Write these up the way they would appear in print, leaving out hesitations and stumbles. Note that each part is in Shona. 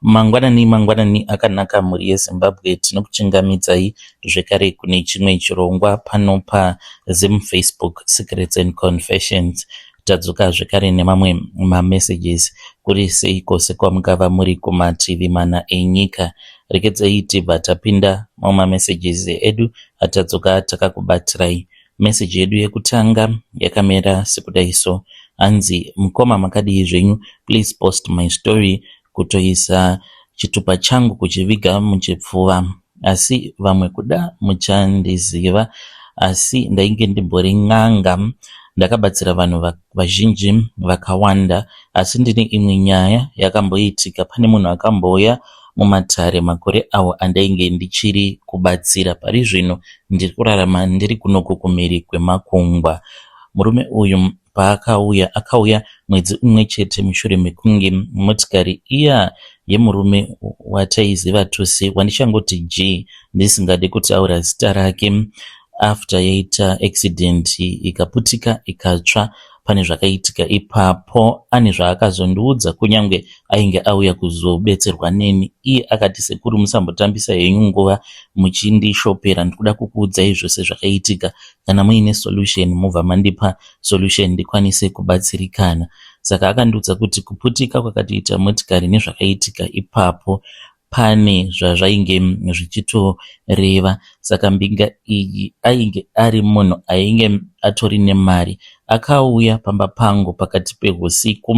Mangwanani akanaka mhuri yeZimbabwe, tinokuchingamidzai zvekare kune chimwe chirongwa pano paZim-Facebook Secrets and Confessions. Tadzoka zvekare nemamwe mamessages kuri seiko sekwamungava muri kumativi mana enyika. Rekedzai tibva tapinda mamessages edu atadzoka takakubatirai. Meseji yedu yekutanga yakamera sekudai so. Anzi, mukoma makadii zvenyu, please post my story, kutoisa chitupa changu kuchiviga muchipfuva. Asi vamwe kuda muchandiziva, asi ndainge ndimbori n'anga. Ndakabatsira vanhu vazhinji vakawanda, asi ndine imwe nyaya yakamboitika. Pane munhu akambouya mumatare makore awo andainge ndichiri kubatsira. Pari zvino ndiri kurarama ndiri kunoko kumhiri kwemakungwa. Murume uyu akauya mwedzi umwe chete mushure mekunge motikari iya yemurume wataiziva tose, wandichangoti G ndisingade kutaura zita rake, after yaita accident ikaputika ikatsva. Pane zvakaitika ipapo, ane zvaakazondiudza kunyange ainge auya kuzobetserwa neni. Iye akati, sekuru musambotambisa henyu nguva muchindishopera, ndikuda kukuudzai zvose zvakaitika. Kana muine solution mubva mandipa solution ndikwanise kubatsirikana. Saka akandiudza kuti kuputika kwakatiita motikari nezvakaitika ipapo pane zvazvainge zvichitoreva. Saka mbinga iyi ainge ari munhu ainge atori nemari. Akauya pamba pangu pakati pehusiku.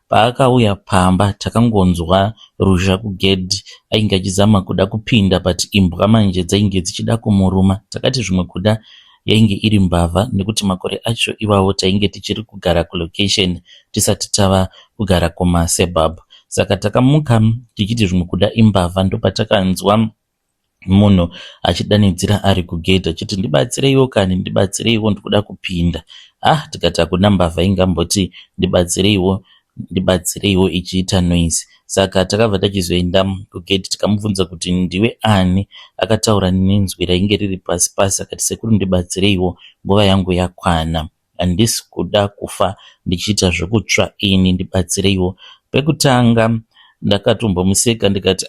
Paakauya pamba takangonzwa ruzha kugedhi. Ainge achizama kuda kupinda, but imbwa manje dzainge dzichida kumuruma. Takati zvimwe kuda yainge iri mbavha, nekuti makore acho iwawo tainge tichiri kugara kulocation tisati tava kugara kumaSuburb. Saka takamuka tichiti zvimwe kuda imbavha. Ndopatakanzwa munhu achidanidzira ari kugedhi achiti, ndibatsireiwo kani, ndibatsireiwo, ndikuda kupinda. Tikati hakuna mbavha ingamboti ndibatsireiwo ichiita noise. Saka takabva tachizoenda kugedhi tikamubvunza kuti ndiwe ani. Akataura nenzwi rainge riri pasi pasi, akati, sekuru ndibatsireiwo, nguva yangu yakwana, handisi kuda kufa ndichiita zvokutsva ini, ndibatsireiwo. Pekutanga ndakatombomuseka ndikati,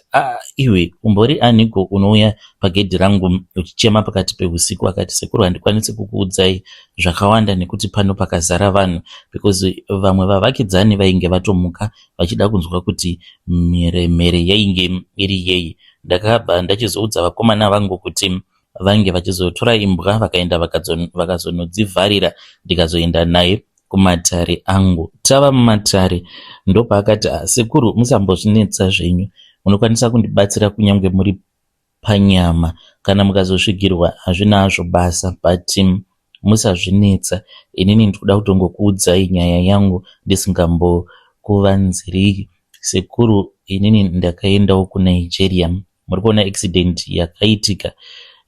iwe umbori aniko unouya pagedhi rangu uchichema pakati pehusiku? Akati, sekuru handikwanisi kukuudzai zvakawanda nekuti pano pakazara vanhu, because vamwe vavakidzani vainge vatomuka vachida kunzwa kuti mhere yainge iri yei. Ndakabva ndachizoudza vakomana vangu kuti vange vachizotora imbwa vakaenda vakazonodzivharira, ndikazoenda naye kumatare angu. Tava mumatare ndopaakati, sekuru musambozvinetsa zvenyu, munokwanisa kundibatsira kunyange muri panyama. Kana mukazosvigirwa hazvina hazvo basa, but musazvinetsa. Inini ndikuda kutongokuudzai nyaya yangu ndisingambokuvanziri. Sekuru, inini ndakaendawo kuNigeria. Muri kuona accident yakaitika,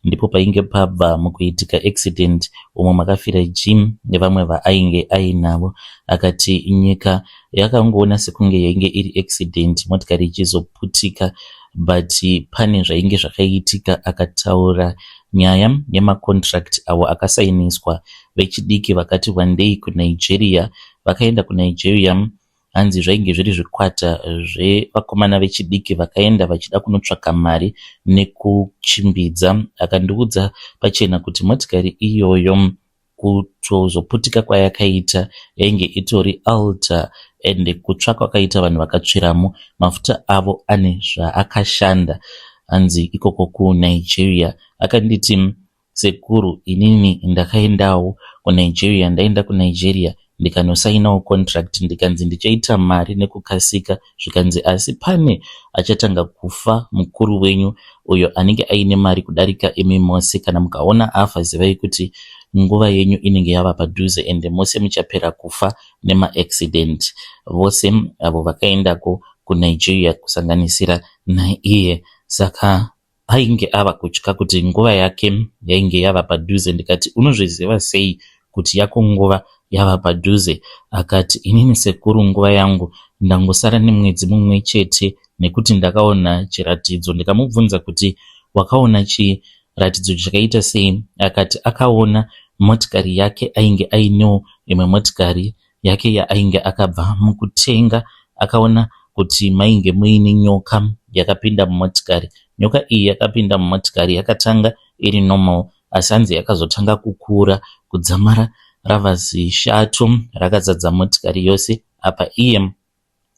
ndipo painge pabva mukuitika accident umwe makafira Jim nevamwe vaainge ainavo. Akati nyika yakangoona sekunge yainge iri accident, motikari ichizoputika, but pane zvainge zvakaitika. Akataura nyaya yemacontract awo akasainiswa vechidiki vakati wandei kuNigeria. Vakaenda kuNigeria, hanzi zvainge zviri zvikwata zvevakomana vechidiki vakaenda vachida kunotsvaka mari nekuchimbidza. Akandiudza pachena kuti motikari iyoyo kutozoputika kwayakaita yainge itori alter, ende kutsva kwakaita vanhu vakatsviramo, mafuta avo ane zvaakashanda, hanzi ikoko kuNigeria. Akanditi, sekuru, inini ndakaendawo kuNigeria, ndaenda kuNigeria ndikanosainawo contract, ndikanzi ndichaita mari nekukasika, zvikanzi asi pane achatanga kufa mukuru wenyu uyo anenge aine mari kudarika imi mose. Kana mukaona afa, zivai kuti nguva yenyu inenge yava padhuze, ende mose muchapera kufa nemaaccident. Vose avo vakaendako kuNigeria kusanganisira naiye. Saka ainge ava kutya kuti nguva yake yainge yava padhuze. Ndikati, unozviziva sei kuti yako nguva yava padhuze? Akati, inini sekuru, nguva yangu ndangosara nemwedzi mumwe chete, nekuti ndakaona chiratidzo. Ndikamubvunza kuti wakaona chiratidzo chakaita sei? Akati akaona motikari yake ainge ainewo imwe motikari yake yaainge akabva mukutenga, akaona kuti mainge muine nyoka yakapinda mumotikari. Nyoka iyi yakapinda mumotikari yakatanga iri normal, asi hanzi yakazotanga kukura kudzamara rava zishatu rakazadza motikari yose. Apa iye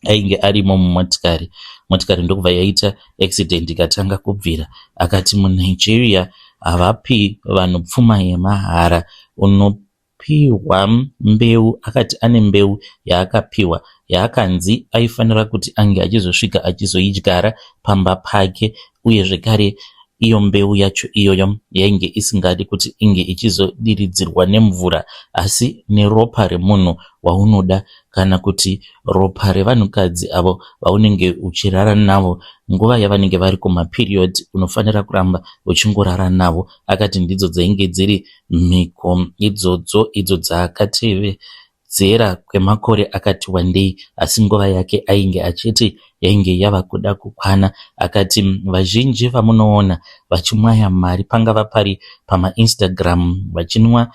ainge arimo mumotikari. Motikari ndokubva yaita accident ikatanga kubvira. Akati muNigeria havapi vanhu pfuma yemahara, unopiwa mbeu. Akati ane mbeu yaakapiwa yaakanzi aifanira kuti ange achizosvika achizoidyara pamba pake, uye zvekare iyo mbeu yacho iyoyo yainge isingadi kuti inge ichizodiridzirwa nemvura, asi neropa remunhu waunoda, kana kuti ropa revanhukadzi avo vaunenge uchirara navo nguva yavanenge vari kumaperiod, unofanira kuramba uchingorara navo. Akati ndidzo dzainge dziri mhiko idzodzo idzo dzaakatevedzera kwemakore akati wandei, asi nguva yake ainge achiti yainge yava kuda kukwana. Akati vazhinji vamunoona vachimwaya mari pangava pari pamaInstagram vachinwa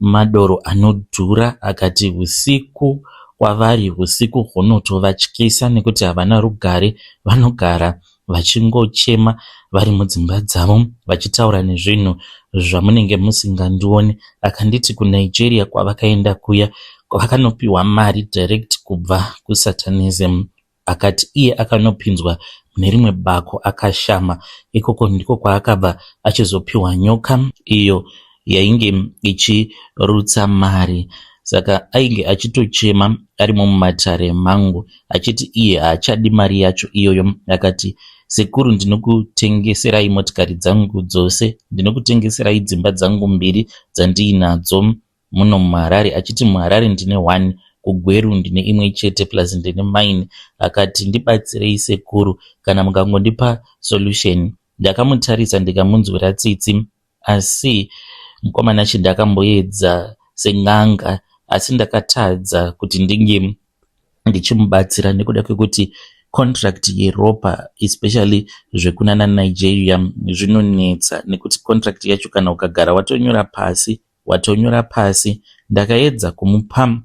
madoro anodhura, akati usiku kwavari usiku hunotovatyisa nekuti havana rugare, vanogara vachingochema vari mudzimba dzavo vachitaura nezvinhu zvamunenge musingandioni. Akanditi kuNigeria kwavakaenda kuya vakanopiwa mari direct kubva kusatanism. Akati iye akanopinzwa mune rimwe bako akashama, ikoko ndiko kwaakabva achizopiwa nyoka iyo yainge ichirutsa mari. Saka ainge achitochema arimo mumatare mangu achiti iye haachadi mari yacho iyoyo. Akati sekuru, ndinokutengeserai motikari dzangu dzose, ndinokutengeserai dzimba dzangu 2 dzandiinadzo muno muHarare. Achiti muHarare ndine 1, kuGweru ndine imwe chete plus ndine mine. Akati ndibatsirei sekuru, kana mukangondipa solution. Ndakamutarisa ndikamunzwira tsitsi, asi mukomana chindakamboedza seng'anga, asi ndakatadza kuti ndinge ndichimubatsira nekuda kwekuti contract yeropa especially zvekunana Nigeria zvinonetsa, nekuti contract yacho kana ukagara watonyora pasi. Ndakaedza kumupa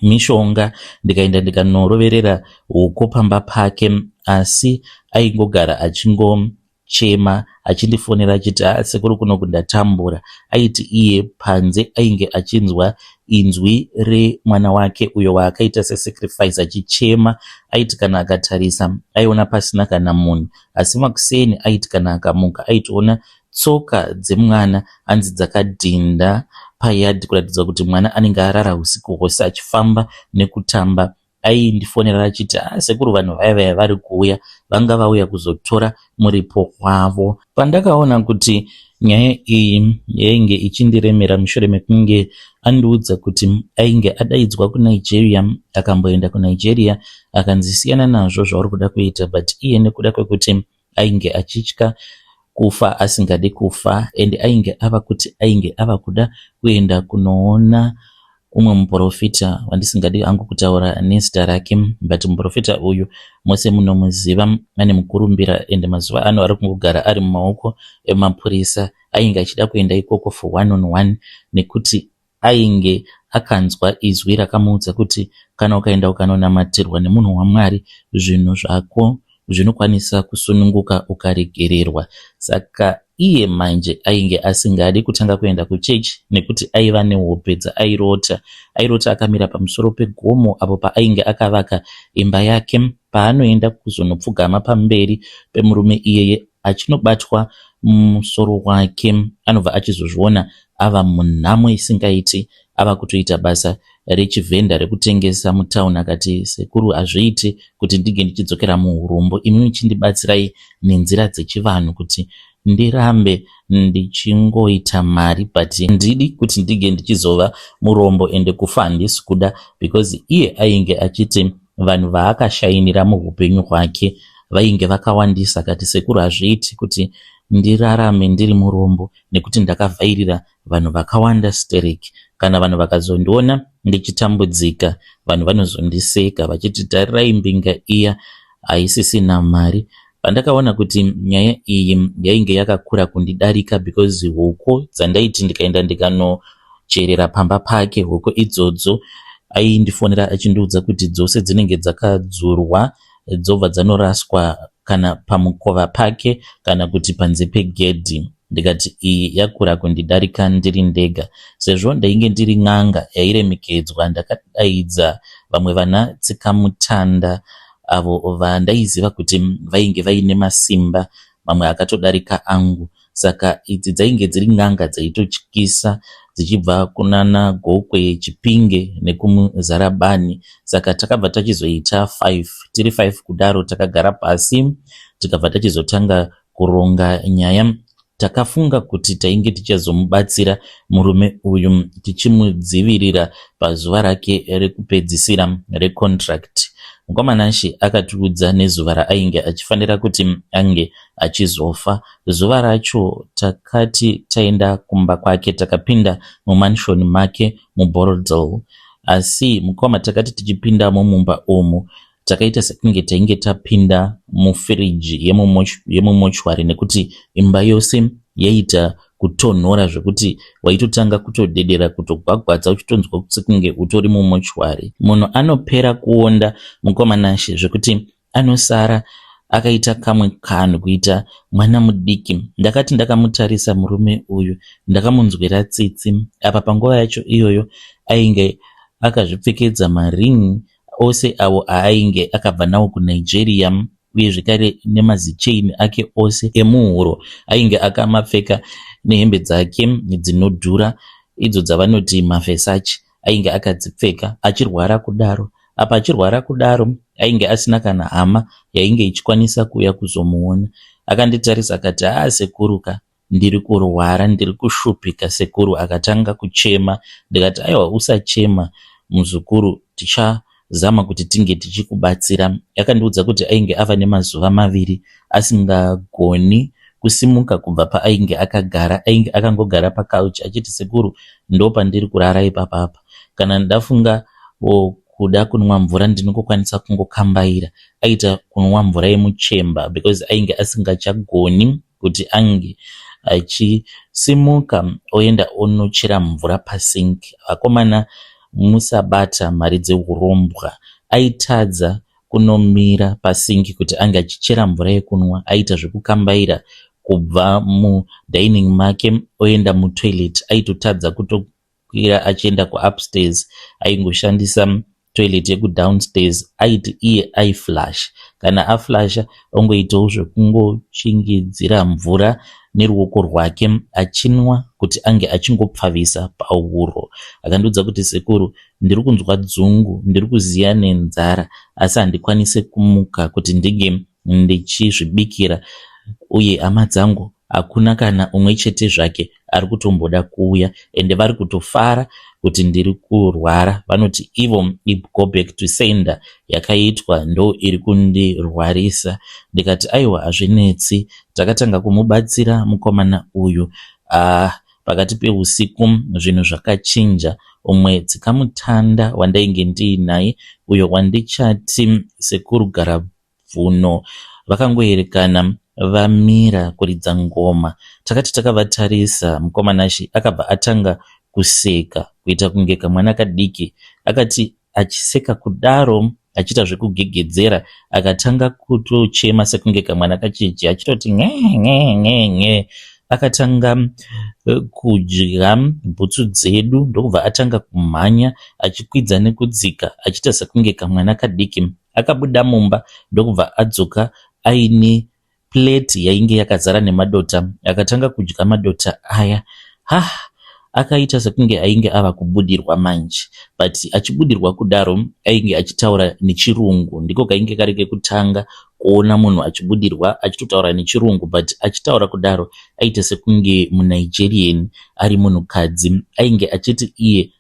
mishonga, ndikaenda ndikanoroverera huko pamba pake, asi aingogara achingochema achindifonera achiti sekuru kuno kundatambura. Aiti iye panze ainge achinzwa inzwi remwana wake uyo waakaita sesacrifice achichema. Aiti kana akatarisa aiona pasina kana munhu, asi makuseni aiti kana akamuka aitoona tsoka dzemwana hanzi dzakadhinda payadhi, kuratidza kuti mwana anenge arara usiku hwose achifamba nekutamba. Aindifonera achiti sekuru, vanhu vaya vari kuuya vanga vauya kuzotora muripo wavo. Pandakaona kuti nyaya iyi yainge ichindiremera mushure mekunge andiudza kuti ainge adaidzwa kuNigeria, akamboenda kuNigeria akanzisiyana nazvo zvauri kuda kuita, but iye nekuda kwekuti ainge achitya kufa asingadi kufa, and ainge ava kuda kuenda kunoona umwe muprofita wandisingadi hangu kutaura nezita rake, but muprofita uyu mose munomuziva, ane mukurumbira, and mazuva ano ari kungogara ari mumaoko emapurisa. Ainge achida kuenda ikoko for 1-on-1 nekuti ainge akanzwa izwi rakamuudza kuti kana ukaenda ukanonamatirwa nemunhu waMwari, zvinhu zvako zvinokwanisa kusununguka ukaregererwa. Saka iye manje ainge asingadi kutanga kuenda kuchechi nekuti aiva nehope dzaairota. Airota akamira pamusoro pegomo apo paainge akavaka imba yake, paanoenda kuzonopfugama pamberi pemurume iyeye achinobatwa musoro wake, anobva achizozviona ava munhamo isingaiti, ava kutoita basa rechivhenda rekutengesa mutauni. Akati sekuru, hazviiti kuti ndige ndichidzokera muurombo, imi muchindibatsirai nenzira dzechivanhu kuti ndirambe ndichingoita mari, but ndidi kuti ndige ndichizova murombo ende kufa handisi kuda, because iye ainge achiti vanhu vaakashainira muupenyu hwake vainge vakawandisa. Akati sekuru, hazviiti kuti ndirarame ndiri murombo nekuti ndakavhairira vanhu vakawanda stereki. Kana vanhu vakazondiona ndichitambudzika, vanhu vanozondiseka vachiti tarirai mbinga iya haisisina mari. Pandakaona kuti nyaya iyi yainge yakakura kundidarika, because huko dzandaiti ndikaenda ndikanocherera pamba pake, huko idzodzo aindifonera achindiudza kuti dzose dzinenge dzakadzurwa dzobva dzanoraswa kana pamukova pake kana kuti panze pegedhi. Ndikati iyi yakura kundidarika ndiri ndega, sezvo ndainge ndiri n'anga yairemekedzwa. Ndakadaidza vamwe vana tsikamutanda avo vandaiziva kuti vainge vaine masimba, mamwe akatodarika angu. Saka idzi dzainge dziri n'anga dzaitotyisa dzichibva kunana Gokwe, Chipinge nekumuzarabani. Saka takabva tachizoita 5 tiri 5 kudaro, takagara pasi tikabva tachizotanga kuronga nyaya. Takafunga kuti tainge tichazomubatsira murume uyu tichimudzivirira pazuva rake rekupedzisira recontract. Mukomanashi akatiudza nezuva raainge achifanira kuti ange achizofa. Zuva racho takati taenda kumba kwake, takapinda mumanshoni make muBorodale. Asi mukoma takati tichipinda mumumba umu takaita sekunge tainge tapinda mufiriji yemumochwari, nekuti imba yose yaita kutonhora zvekuti waitotanga kutodedera kutogwagwadza uchitonzwa sekunge utori mumochwari. Munhu anopera kuonda mukomanashi zvekuti anosara akaita kamwe kanhu kuita mwana mudiki. Ndakati ndakamutarisa murume uyu ndakamunzwira tsitsi. Apa panguva yacho iyoyo ainge akazvipfekedza maringi ose avo ainge akabva nawo kuNigeria, uye zvekare nemazicheini ake ose emuhuro ainge akamapfeka, nehembe dzake dzinodhura idzo dzavanoti maVersace ainge akadzipfeka achirwara kudaro. Apa achirwara kudaro ainge asina kana hama yainge ichikwanisa kuuya kuzomuona. Akanditarisa akati, sekuruka, ndiri kurwara, ndiri kushupika sekuru. Akatanga kuchema. Ndikati, aiwa, usachema muzukuru, tichazama kuti tinge tichikubatsira. Yakandiudza kuti ainge ava nemazuva 2 asingagoni kusimuka kubva paainge akagara. Ainge akangogara pakauchi achiti, sekuru, ndo pandiri kurara ipapapa. Kana ndafunga kuda kunwa mvura ndinokwanisa kungokambaira. Aita kunwa mvura yemuchemba because ainge asingachagoni kuti ange achisimuka oenda onochera mvura pasinki. Vakomana musabata mari dzeurombwa. Aitadza kunomira pasinki kuti ange achichera mvura yekunwa. Aita zvekukambaira kubva mudining make oenda mutoilet. Aitotadza kutokwira achienda kuupstairs. Aingoshandisa toilet yekudownstairs. Aiti iye aiflash. Kana aflasha ongoitawo zvekungochingidzira mvura neruoko rwake achinwa kuti ange achingopfavisa pauro. Akandiudza kuti, sekuru, ndiri kunzwa dzungu, ndiri kuziya nenzara, asi handikwanise kumuka kuti ndinge ndichizvibikira, uye hama dzangu hakuna kana umwe chete zvake ari kutomboda kuuya, ende vari kutofara kuti ndiri kurwara. Vanoti ivo go back to sender yakaitwa ndo iri kundirwarisa. Ndikati aiwa, hazvinetsi. Takatanga kumubatsira mukomana uyu. Pakati peusiku zvinhu zvakachinja. Umwe tsikamutanda wandainge ndiinaye, uyo wandichati sekuru Garavhuno, vakangoerekana vamira kuridza ngoma. Takati takavatarisa, mukomanashi akabva atanga kuseka kuita kunge kamwana kadiki. Akati achiseka kudaro achiita zvekugegedzera, akatanga kutochema sekunge kamwana kacheche achitoti nge. Akatanga kudya bhutsu dzedu ndokubva atanga kumhanya achikwidza nekudzika achiita sekunge kamwana kadiki. Akabuda mumba ndokubva adzoka aine pleti yainge yakazara nemadota. Akatanga kudya madota aya. Akaita sekunge ainge ava kubudirwa manje, but achibudirwa kudaro ainge achitaura nechirungu. Ndiko kainge kari kekutanga kuona munhu achibudirwa achitotaura nechirungu, but achitaura kudaro aita sekunge muNigerian ari munhukadzi. Ainge achiti iye,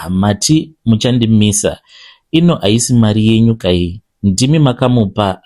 mati muchandimisa, ino haisi mari yenyu kai, ndimi makamupa.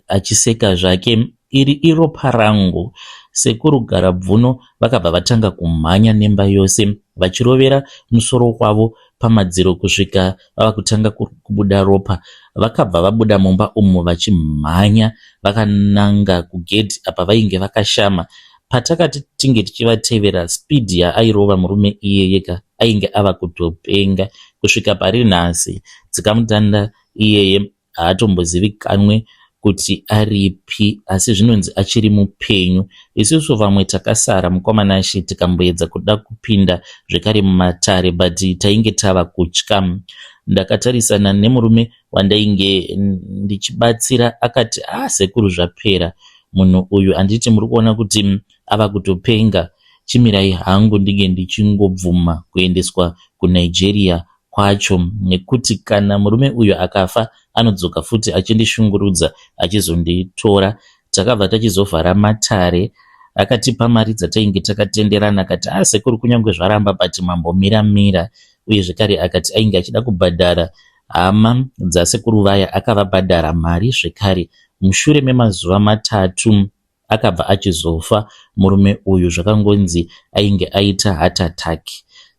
Achiseka zvake, iri iropa rangu. Sekuru Garavhuno vakabva vatanga kumhanya nemba yose vachirovera musoro kwavo pamadziro kusvika vava kutanga kubuda ropa. Vakabva vabuda mumba umu vachimhanya vakananga kugedhi apa vainge vakashama. Patakati tinge tichivatevera, spidi yaairova murume iye yega ainge ava kutopenga kusvika pari nhasi tsikamutanda iyeye haatombozivikanwe kuti aripi, asi zvinonzi achiri mupenyu. Isusu vamwe takasara mukomana Shi tikamboedza kuda kupinda zvekare mumatare, but tainge tava kutya. Ndakatarisana nemurume wandainge ndichibatsira, akati sekuru zvapera, munhu uyu anditi muri kuona kuti ava kutopenga, chimirai hangu ndinge ndichingobvuma kuendeswa kuNigeria kwacho, nekuti kana murume uyu akafa anodzoka futi achindishungurudza achizonditora. Takabva tachizovhara matare, akatipa mari dzatainge takatenderana, akati sekuru kunyange zvaramba but mambomira, uye zvekare akati ainge achida kubhadhara hama dzasekuru vaya, akavabhadhara mari zvekare. Mushure memazuva 3 akabva achizofa murume uyu, zvakangonzi ainge aita heart attack.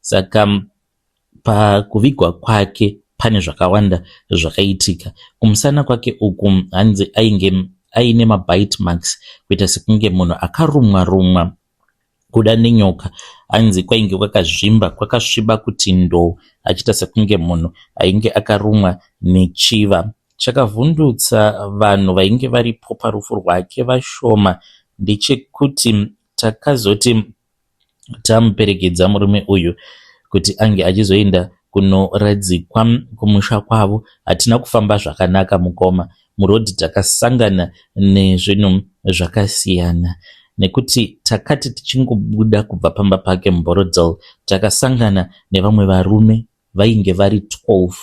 Saka pakuvigwa kwake pane zvakawanda zvakaitika. Kumusana kwake uku hanzi ainge aine mabite marks, kuita sekunge munhu akarumwa kuda nenyoka. Hanzi kwainge kwakazvimba, kwakasviba kuti ndo, achiita sekunge munhu ainge akarumwa nechiva. Chakavhundutsa vanhu vainge varipo parufu rwake vashoma ndechekuti takazoti tamuperekedza murume uyu kuti ange achizoenda kunoradzikwa kumusha kwavo. Hatina kufamba zvakanaka mukoma, murodhi takasangana nezvinhu zvakasiyana, nekuti takati tichingobuda kubva pamba pake muBorodale takasangana nevamwe varume vainge vari 12.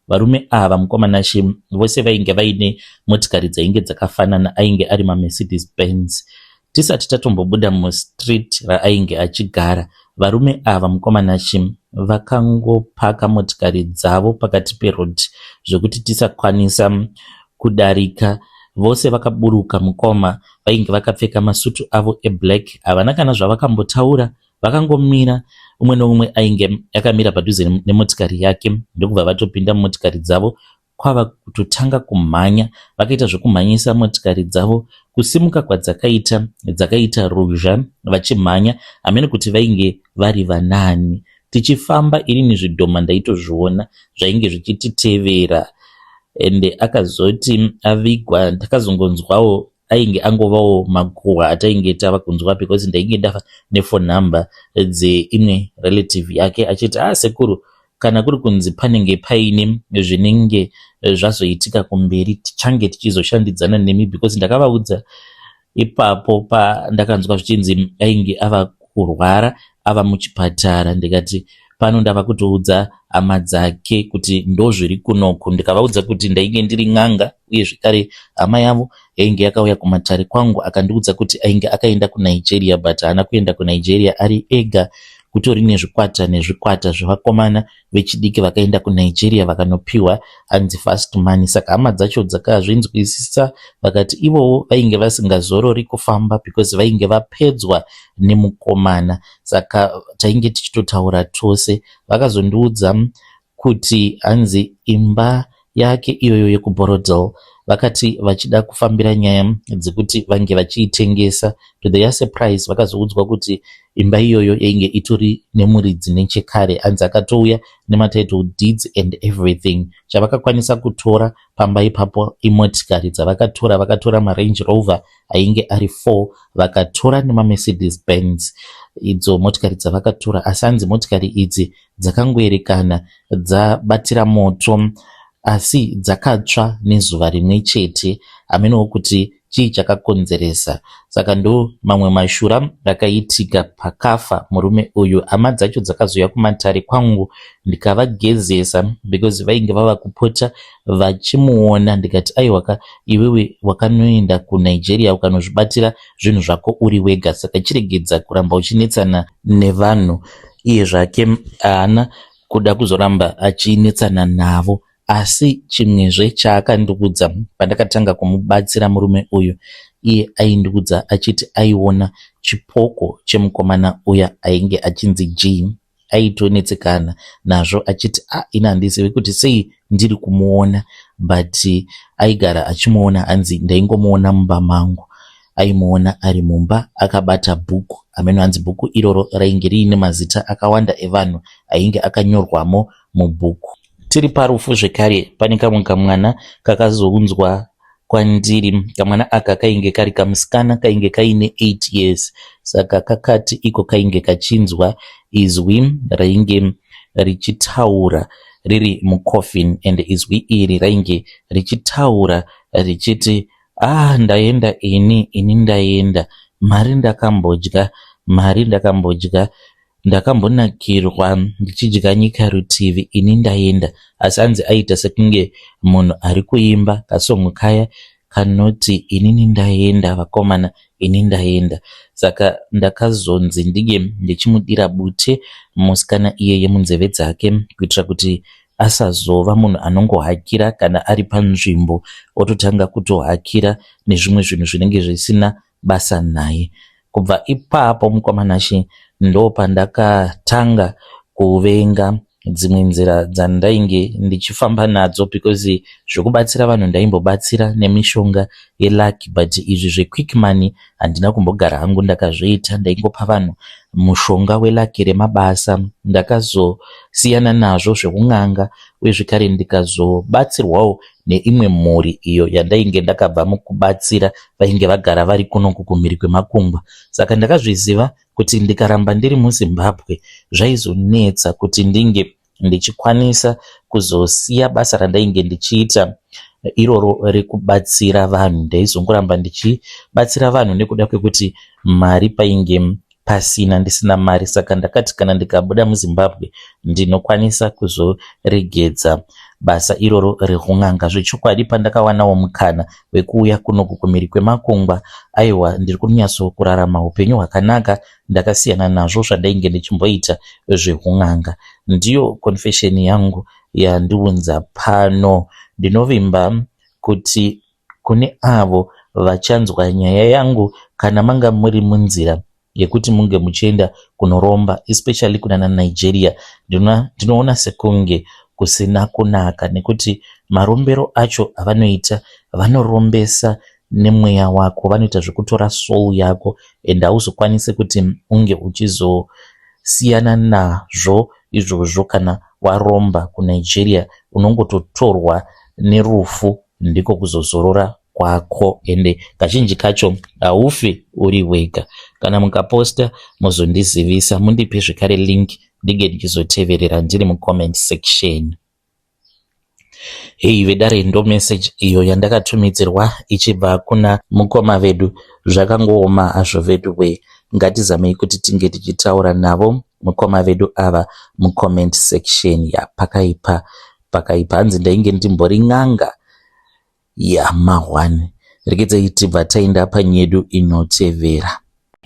Varume ava mukomana Shi vose vainge vaine motikari dzainge dzakafanana, ainge ari maMercedes Benz. Tisati tatombobuda mustreet raainge achigara, varume ava mukomana Shi vakangopaka motikari dzavo pakati perodhi zvokuti tisakwanisa kudarika. Vose vakaburuka mukoma, vainge vakapfeka masutu avo eblack, havana kana zvavakambotaura, vakangomira. Umwe noumwe ainge akamira padhuze nemotikari yake, ndokubva vatopinda mumotikari dzavo. Kwava kutotanga kumhanya, vakaita zvekumhanyisa motikari dzavo, kusimuka kwadzakaita ruzha vachimhanya, hamene kuti vainge vari vanani. Tichifamba irini zvidhoma ndaitozviona zvainge zvichititevera, ende akazoti avigwa ndakazongonzwawo ainge angovawo makuhwa atainge tava kunzwa, because ndainge ndafa nefone number dzeimwe relative yake, achiti sekuru, kana kuri kunzi panenge paine zvinenge zvazoitika kumberi tichange tichizoshandidzana nemi, because ndakavaudza ipapo pandakanzwa zvichinzi ainge ava kurwara, ava muchipatara. Ndikati pano ndava kutoudza hama dzake kuti ndo zviri kunoku. Ndikavaudza kuti ndainge ndiri n'anga, uye zvekare hama yavo yainge yakauya kumatare kwangu, akandiudza kuti ainge akaenda kuNigeria, but haana kuenda kuNigeria ari ega, kutori nezvikwata zvevakomana vechidiki vakaenda kuNigeria vakanopiwa hanzi fast money. Saka hama dzacho dzakazvinzwisisa, vakati ivowo vainge vasingazorori kufamba because vainge vapedzwa nemukomana. Saka tainge tichitotaura tose. Vakazondiudza kuti hanzi imba yake iyoyo yekuBorodale vakati vachida kufambira nyaya dzekuti vange vachiitengesa. To their surprise vakazoudzwa kuti imba iyoyo yainge itori nemuridzi nechekare, hanzi akatouya nematitle deeds and everything. Chavakakwanisa kutora pamba ipapo imotikari dzavakatora, vakatora maRange Rover ainge ari 4, vakatora nemaMercedes Benz. Idzo motikari dzavakatora, asi hanzi motikari idzi dzakangoerekana dzabatira moto, asi dzakatsva nezuva rimwe chete, hamenewo kuti chii chakakonzeresa. Saka ndo mamwe mashura rakaitika pakafa murume uyu. Hama dzacho dzakazoya kumatare kwangu, ndikavagezesa because vainge vava kupota vachimuona. Ndikati aiwa, iwewe wakanoenda kuNigeria ukanozvibatira zvinhu zvako uri wega, saka chiregedza kuramba uchinetsana nevanhu. Iye zvake haana kuda kuzoramba achinetsana navo. Asi chimwezve chaakandiudza pandakatanga kumubatsira murume uyu, iye aindiudza achiti aiona chipoko chemukomana uya ainge achinzi G. Aitonetsekana nazvo achiti ina handizivi kuti sei ndiri kumuona, but aigara achimuona, hanzi ndaingomuona mumba mangu. Aimuona ari mumba akabata bhuku, ameno hanzi bhuku iroro rainge riine mazita akawanda evanhu ainge akanyorwamo mubhuku. Tiri parufu zvekare pane kamwe kamwana kakazounzwa kwandiri. Kamwana aka kainge kari kamusikana kainge kaine 8 years. Saka kakati iko kainge kachinzwa izwi rainge richitaura riri mucoffin, and izwi iri rainge richitaura richiti ndaenda ini ndaenda, mari ndakambodya, ndakambonakirwa ndichidya nyika rutivi, ini ndaenda. Asi hanzi aita sekunge munhu ari kuimba kasongo kaya kanoti inini ndaenda vakomana, ini ndaenda. Saka ndakazonzi ndige ndichimudira bute musikana iyeye munzeve dzake, kuitira kuti asazova munhu anongohakira kana ari panzvimbo ototanga kutohakira nezvimwe zvinhu zvinenge zvisina basa naye. Kubva ipapo mukomanashi ndo pandakatanga kuvenga dzimwe nzira dzandainge ndichifamba nadzo, because zvokubatsira vanhu ndaimbobatsira nemishonga yelucky, but izvi zvequick money handina kumbogara hangu ndakazviita. Ndaingopa vanhu mushonga welucky remabasa. Ndakazosiyana nazvo zvekun'anga, uye zvekare ndikazobatsirwawo neimwe mhuri iyo yandainge ndakabva mukubatsira vainge vagara vari kunoku kumhiri kwemakungwa. Saka ndakazviziva kuti ndikaramba ndiri muZimbabwe zvaizonetsa kuti ndinge ndichikwanisa kuzosiya basa randainge ndichiita iroro rekubatsira vanhu. Ndaizongoramba ndichibatsira vanhu nekuda kwekuti mari painge pasina, ndisina mari. Saka ndakati kana ndikabuda muZimbabwe ndinokwanisa kuzoregedza basa iroro rekun'anga. Zvechokwadi pandakawanawo mukana wekuuya kunoku kumhiri kwemakungwa, aiwa ndiri kunyatso kurarama upenyu hwakanaka, ndakasiyana nazvo zvandainge ndichimboita zvekun'anga. Ndiyo confession yangu yandiunza pano. Ndinovimba kuti kune avo vachanzwa nyaya yangu, kana manga muri munzira yekuti munge muchienda kunoromba, especially kuna Nigeria, ndinoona sekunge kusina kunaka, nekuti marombero acho avanoita vanorombesa nemweya wako, vanoita zvekutora soul yako, and hauzokwanisi kuti unge uchizosiyana nazvo izvozvo. Kana waromba kuNigeria unongototorwa nerufu, ndiko kuzozorora kwako, ende kazhinji kacho haufi uri wega. Kana mukaposta muzondizivisa, mundipe zvekare link ndige ndichizoteverera ndiri mucomment section. Hei vedare, ndo message iyo yandakatumidzirwa ichibva kuna mukoma vedu. Zvakangooma hazvo vedu we, ngatizamei kuti tinge tichitaura navo mukoma vedu ava mucomment section. Pakaipa hanzi ndainge ndimbori n'anga yamahwani. Regedzei tibva taenda panyedu inotevera.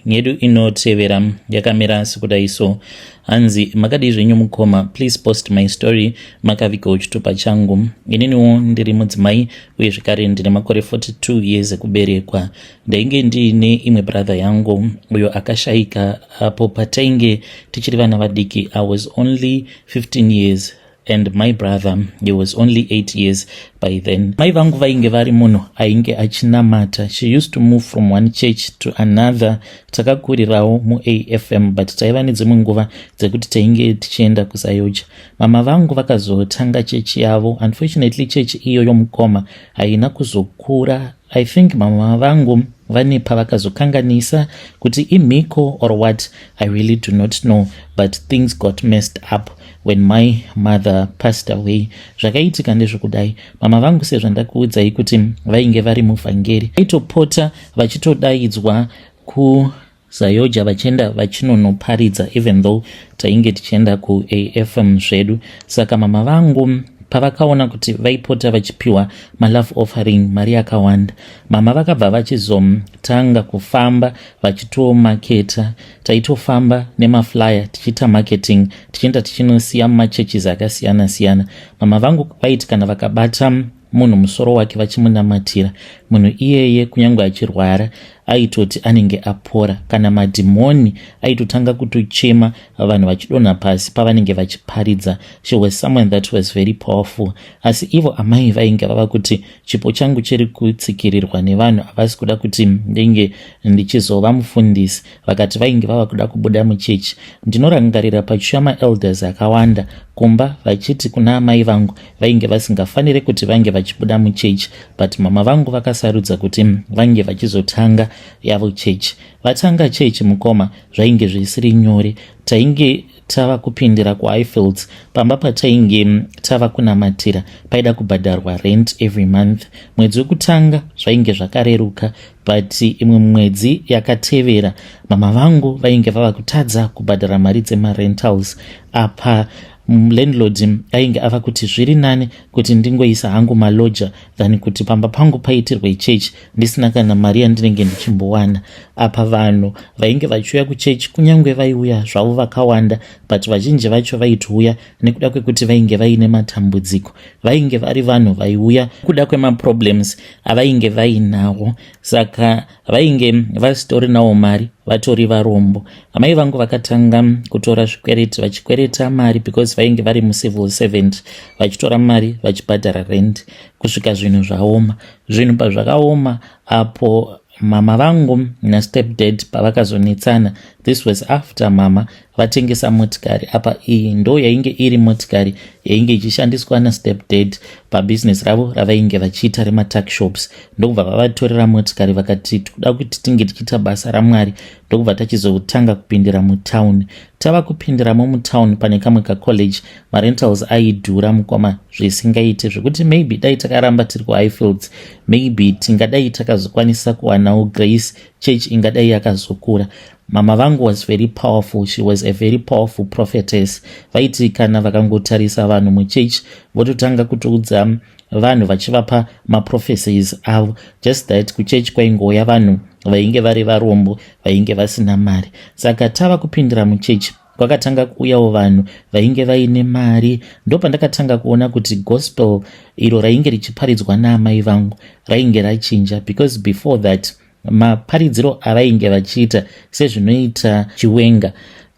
Nyedu inotevera yakamira sekudaiso. Hanzi makadii zvenyu mukoma, please post my story makavikawo chitupa changu. Ininiwo ndiri mudzimai uye zvekare ndine makore 42 years ekuberekwa. Ndainge ndiine imwe brother yangu uyo akashayika apo patainge tichiri vana vadiki. I was only 15 years and my brother, he was only 8 years by then. Mai vangu vainge vari munhu ainge achinamata. She used to move from one church to another. Takakurirawo muAFM, but taiva nedzimwe nguva dzekuti tainge tichienda kusayoja. Mama vangu vakazotanga chechi yavo. Unfortunately chechi iyo yomukoma haina kuzokura. I think mama vangu vane pavakazokanganisa kuti imhiko or what, I really do not know, but things got messed up when my mother passed away. Zvakaitika ndezvekudai. Mama vangu sezvandakuudzai kuti vainge vari muvhangeri, vaitopota vachitodaidzwa kuzayoja vachienda vachinonoparidza, even though tainge tichienda kuAFM zvedu. Saka mama vangu pavakaona kuti vaipota vachipiwa malove offering mari yakawanda, mama vakabva vachizotanga kufamba vachitomaketa. Taitofamba nemaflyer tichiita marketing, tichienda tichinosiya mumachurches akasiyana siyana. Mama vangu vaiti kana vakabata munhu musoro wake vachimunamatira, munhu iyeye kunyange achirwara aitoti anenge apora, kana madhimoni aitotanga kutochema vanhu vachidonha pasi pavanenge vachiparidza. She was someone that was very powerful. Asi ivo amai vainge vava kuti chipo changu chiri kutsikirirwa nevanhu havasi kuda kuti ndenge ndichizova mufundisi, vakati vainge vava kuda kubuda muchechi. Ndinorangarira pachishama elders akawanda kumba vachiti kuna amai vangu vainge vasingafanire kuti vange vachibuda muchechi, but mama vangu vakasarudza kuti vange vachizotanga yavo chechi. Vatanga chechi mukoma zvainge zvisiri nyore. Tainge tava kupindira kuHighfields, pamba patainge tava kunamatira paida kubhadharwa rent every month. Mwedzi wekutanga zvainge zvakareruka, but imwe mwedzi yakatevera mama vangu vainge vava kutadza kubhadhara mari dzemarentals. Apa landlord ainge ava kuti zviri nani kuti ndingoisa hangu maloja than kuti pamba pangu paitirwe chechi ndisina kana mari yandinenge ndichimbowana. Apa vanhu vainge vachiuya kuchechi kunyange vaiuya zvavo vakawanda, but vazhinji vacho vaitouya nekuda kwekuti vainge vaine matambudziko, vainge vari vanhu vaiuya kuda kwemaproblems avainge vainawo, saka vainge vasitori nawo mari, vatori varombo. Amai vangu vakatanga kutora zvikwereti vachikwereta mari because vainge vari mucivil servant, vachitora mari vachibhadhara rent kusvika zvinhu zvaoma. Zvinhu pazvakaoma apo mama vangu nastepdad pavakazonetsana, this was after mama vatengesa motikari. Apa iyi ndo yainge iri motikari yainge ichishandiswa nastepdad pabusiness ravo ravainge vachiita rematakishops. Ndokubva vavatorera motikari vakati kuda kuti tinge tichiita basa raMwari, ndokubva tachizotanga kupindira mutauni. Tava kupindiramo mutauni pane kamwe kacollege, marentals aidhura mukoma zvisingaite, zvekuti maybe dai takaramba tiri kuHighfields maybe tingadai takazokwanisa kuwanawo grace, church ingadai yakazokura. Mama vangu was very powerful. She was a very powerful prophetess. Vaiti kana vakangotarisa vanhu muchechi vototanga kutoudza vanhu vachivapa maprophecies avo, just that kuchechi kwaingouya vanhu vainge vari varombo, vainge vasina mari. Saka tava kupindira muchechi kwakatanga kuuyawo vanhu vainge vaine mari. Ndo pandakatanga kuona kuti gospel iro rainge richiparidzwa naamai vangu rainge rachinja, because before that maparidziro avainge vachiita sezvinoita Chiwenga,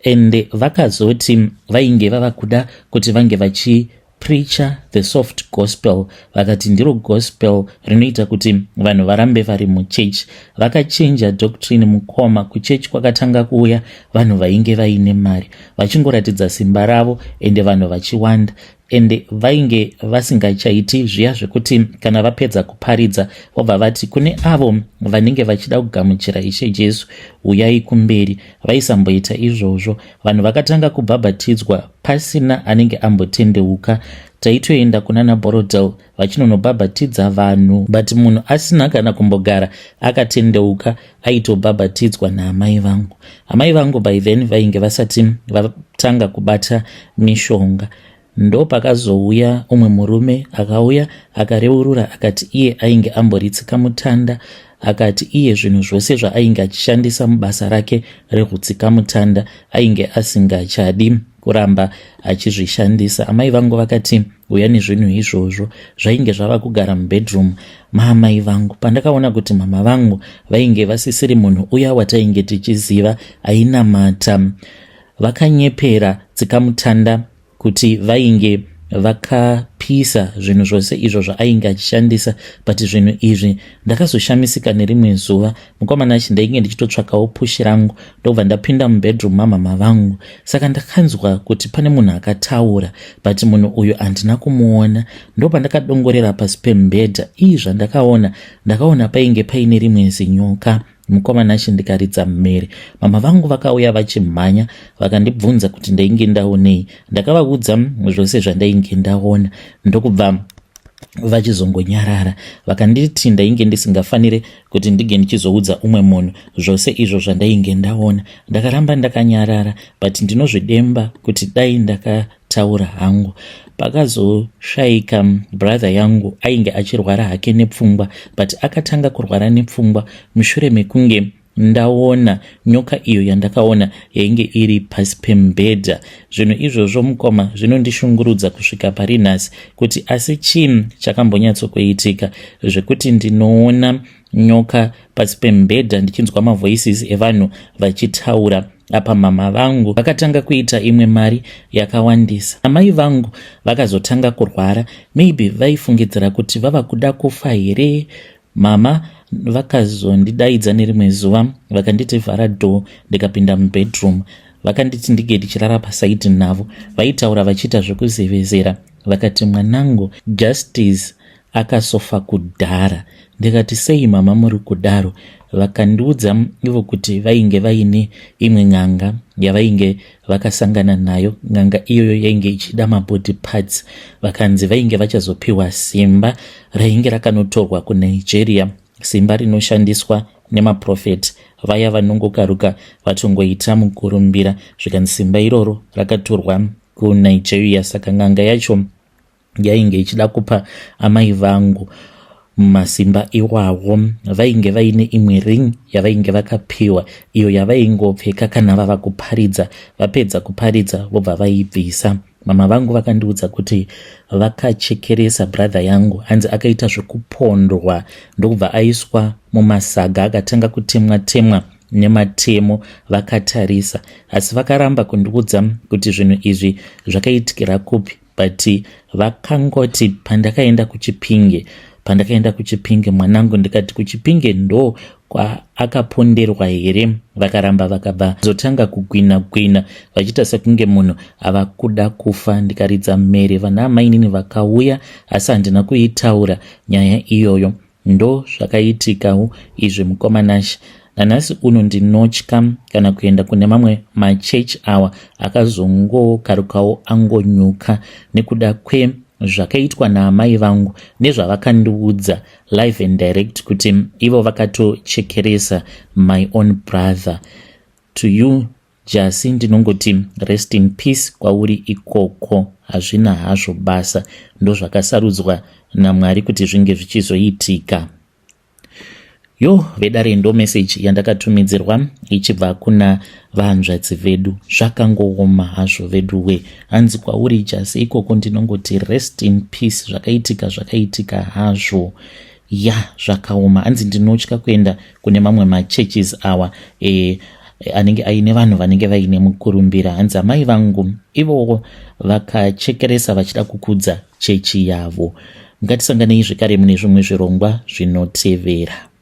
and vakazoti vainge vava kuda kuti vange vachipreacha the soft gospel, vakati ndiro gospel rinoita kuti vanhu varambe vari muchechi. Vakachinja doctrine mukoma. Kuchechi kwakatanga kuuya vanhu vainge vaine mari vachingoratidza simba ravo ende vanhu vachiwanda, ende vainge vasingachaiti zviya zvekuti kana vapedza kuparidza vobva vati kune avo vanenge vachida kugamuchira Ishe Jesu uyai kumberi. Vaisamboita izvozvo. Vanhu vakatanga kubhabhatidzwa pasina anenge ambotendeuka. Taitoenda kunana Borodel vachinonobhabhatidza vanhu, but munhu asina kana kumbogara akatendeuka aitobhabhatidzwa naamai vangu. Amai vangu by then vainge vasati vatanga kubata mishonga. Ndo pakazouya umwe murume akauya akareurura akati iye ainge amboritsika mutanda, akati iye zvinhu zvose zvaainge achishandisa mubasa rake rekutsika mutanda ainge asingachadi kuramba achizvishandisa. Amai vangu vakati uya nezvinhu izvozvo zvainge zvava kugara mubedroom maamai vangu. Pandakaona kuti mama vangu vainge vasisiri munhu uya watainge tichiziva ainamata, vakanyepera tsikamutanda kuti vainge vakapisa zvinhu zvose izvo zvaainge achishandisa. But zvinhu izvi ndakazoshamisika nerimwe zuva, mukomana achi ndainge ndichitotsvakawo pushi rangu ndobva ndapinda mubedroom mamama vangu. Saka ndakanzwa kuti pane munhu akataura, but munhu uyu handina kumuona. Ndopa ndakadongorera pasi pemubhedha, ndakaona painge paine rimwe zinyoka. Mukomana achi ndikaridza mmere. Mama vangu vakauya vachimhanya vakandibvunza kuti ndainge ndaonei. Ndakavaudza zvose zvandainge ndaona, ndokubva vachizongonyarara vakanditi ndainge ndisingafanire kuti ndige ndichizoudza umwe munhu zvose izvo zvandainge ndaona. Ndakaramba ndakanyarara, but ndinozvidemba kuti dai ndakataura hangu. Pakazoshaika brother yangu ainge achirwara hake nepfungwa, but akatanga kurwara nepfungwa mushure mekunge ndaona nyoka iyo yandakaona yainge iri pasi pemubhedha. Zvinhu izvozvo mukoma zvinondishungurudza kusvika pari nhasi kuti asi chii chakambonyatsokuitika zvekuti ndinoona nyoka pasi pemubhedha ndichinzwa mavoices evanhu vachitaura. Apa mama vangu vakatanga kuita imwe mari yakawandisa. Amai vangu vakazotanga kurwara, maybe vaifungidzira kuti vava kuda kufa here. Mama vakazondidaidza nerimwe zuva vakanditi vhara door, ndikapinda mubedroom. Vakanditi ndige ndichirara pasaidi navo, vaitaura vachiita zvekuzevezera. Vakati mwanangu, Justice akasofa kudhara. Ndikati sei mama muri kudaro? Vakandiudza ivo kuti vainge vaine imwe n'anga yavainge vakasangana nayo. N'anga iyoyo yainge ichida mabody parts. Vakanzi vainge vachazopiwa simba rainge rakanotorwa kuNigeria, simba rinoshandiswa nemaprofeti vaya vanongokaruka vatongoita mukurumbira. Zvikanzi simba iroro rakatorwa kuNigeria. Saka n'anga yacho yainge ichida kupa amai vangu masimba iwawo. Vainge vaine imwe ring yavainge vakapiwa, iyo yavaingopfeka kana vava kuparidza. Vapedza kuparidza vobva vaibvisa. Mama vangu vakandiudza kuti vakachekeresa brother yangu, hanzi akaita zvekupondwa ndokubva aiswa mumasaga akatanga kutemwa nematemo. Vakatarisa asi vakaramba kundiudza kuti zvinhu izvi zvakaitikira kupi, but vakangoti pandakaenda kuChipinge mwanangu, ndikati kuChipinge ndo akaponderwa here? Vakaramba vakabva zotanga kugwina vachiita sekunge munhu ava kuda kufa. Ndikaridza mere, vana mainini vakauya asi handina kuitaura nyaya iyoyo. Ndo zvakaitika izvi mukomanashi. Nanhasi uno ndinotya kana kuenda kune mamwe machechi awa akazongokarukawo angonyuka nekuda zvakaitwa naamai vangu nezvavakandiudza live and direct kuti ivo vakatochekeresa my own brother. To you Jasi ndinongoti rest in peace kwauri ikoko. Hazvina hazvo basa, ndo zvakasarudzwa naMwari kuti zvinge zvichizoitika. Vedare ndo message yandakatumidzirwa ichibva kuna vahanzvadzi vedu. Zvakangooma hazvo vedu hanzi kwauri Jasi ikoko ndinongoti rest in peace. Zvakaitika hazvo. Zvakaoma. Hanzi ndinotya kuenda kune mamwe machurches awa anenge aine vanhu vanenge vaine mukurumbira. Hanzi amai vangu ivo vakachekeresa vachida kukudza chechi yavo. Ngatisanganei zvekare mune zvimwe zvirongwa zvinotevera.